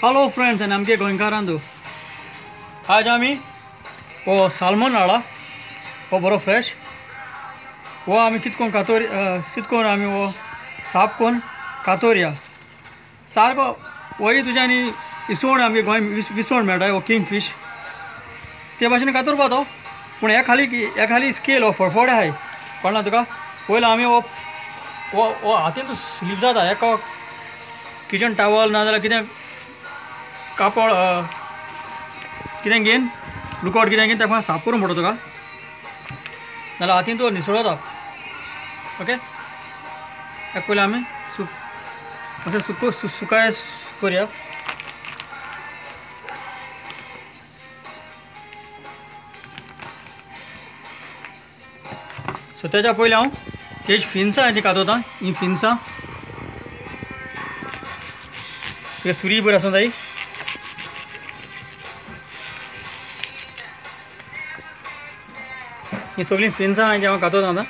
hello friends आणि आमगे गोंयकारांदू आज आमी वो सालमन हाडला वो बरो फ्रेश वो आमी कितकोन कातोरी कितकोन आमी वो साफ कोन कातोरया सारको वही तुज्यांनी इसवण आमगे गोंय विसवण मेळटा वो किंग फीश ते भाशेन कातोरपा तो पूण हे खाली स्केल हो फडफडे आहाय कळना तुका पयलो आमी वो वो वो हातीन स्लीप जाता एका किचन टावल नाजाल्यार कितें कापड कितें घेवन लुकआउट कितें घेवन तेका साफ करूंक पडटा तुका नाल्यार हातीन तो निसळ जाता ओके ताका पयलीं आमी अशें सुकाय करुया सो तेच्या पयलीं हांव तेज फिन्सां ती कातोता ही फिन्सां ते सुरी बरी आसूं जाय ही सगळीं फिन्सां हांवें हांव कातोता आतां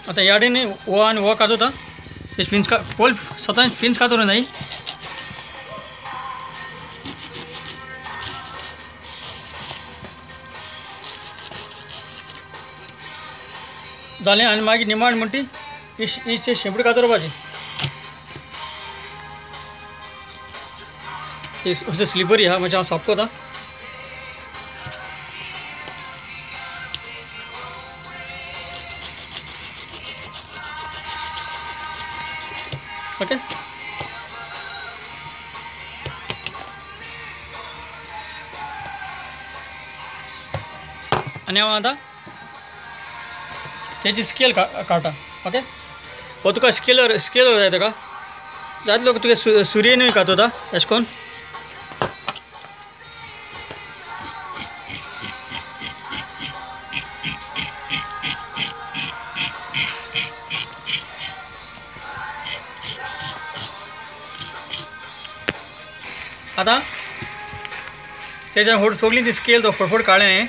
आता ह्या वाटेन वो आनी वो कातोता ते फिन्स पयलीं स्वता फिन्स कातोरूं जाय जालें आनी मागीर निमाण म्हणटी ही शेंपडी कातोरपाची अशें स्लिपरी आहा म्हणजे हांव साफ कोता ओके आनी हांव आतां तेजी स्केल काडटा ओके हो तुका स्केलर जाय ताका जाय लोक तुगे सुरयेनूय कातोता अशें करून आतां तेज्या सगळीं ती स्केल तो फडफड काडलें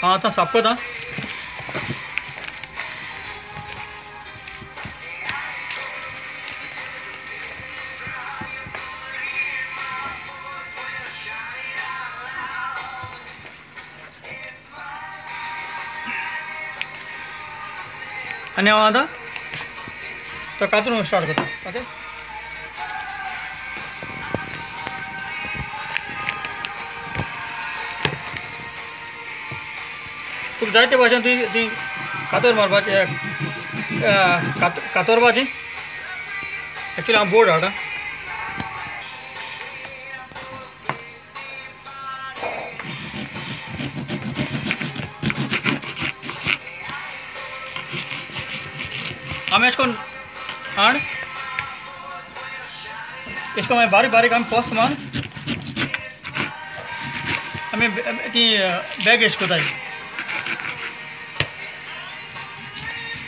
हांव आतां साफ कोता आनी हांव आतां तो कातरूंक स्टार्ट करता ओके तुका जाय ते भाशेन ती कातोर मारपाची कातोरपाची एक्चुली हांव बोर्ड हाडटा आमी अशें करून हाड अशें करून बारीक बारीक आमी पोस मारून आमी ती बॅग अशें कोताय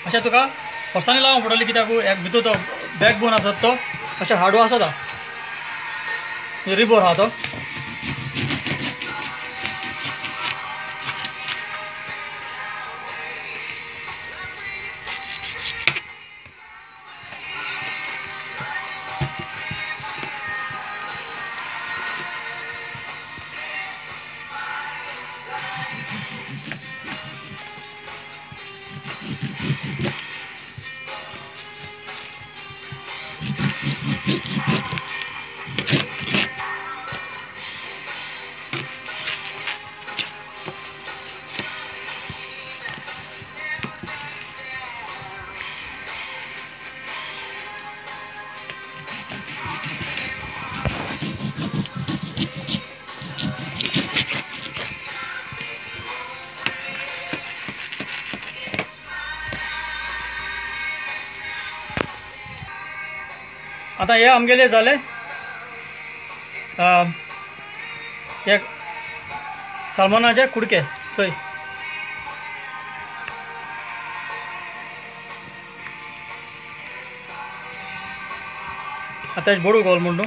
अशें तुका होसांनी लावंक पडटलें कित्याक एक भितर तो बॅक बोन आसा तो अशें हाडू आसता रिबोर आहा तो आता हे आमगेले जाले एक सालमनाचे कुडके चोय आता बोडू गोल म्हणून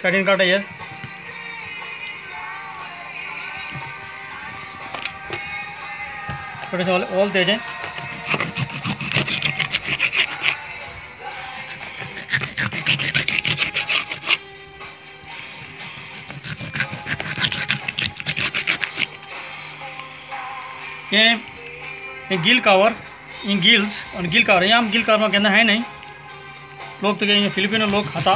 साडीन काटा ये थोड़े से ऑल दे जाए ये गिल कावर इन गिल्स और गिल कावर यहाँ गिल कावर में कहना है नहीं लोग तो ये फिलिपिनो लोग खाता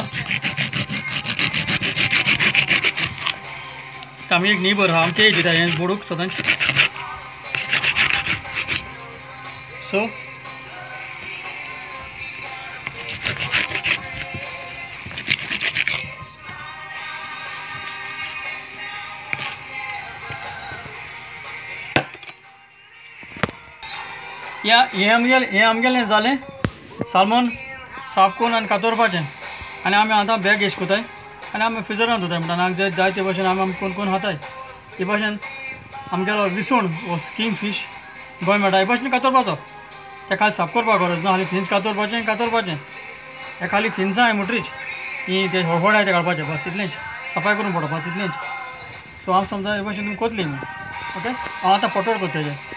आम्ही एक नीबर हा आमचे दिता हे बोडूक सदांच सो या हे आमगेले जालें सालमन साफ करून आनी कातोरपाचें आनी आमी आतां बॅग एश कोताय आनी आमी फ्रिजरान दवरताय म्हणटा हांगा जाय ते भाशेन आमी कोण कोण खाताय हे भाशेन आमगेलो विसवण वो किंग फीश गोंय मेळटा हे भाशेन कातोरपाचो ते खाली साफ करपाक गरज ना खाली फिन्स कातोरपाचें हे खाली फिन्सां हांवें मुटरीच ही ते हळहळ आहाय ते काडपाचें बस इतलेंच सफाय करून पडोवपाच इतलेंच सो हांव समजा हे भाशेन तुमी कोतली ओके हांव आतां पटोड करता तेजें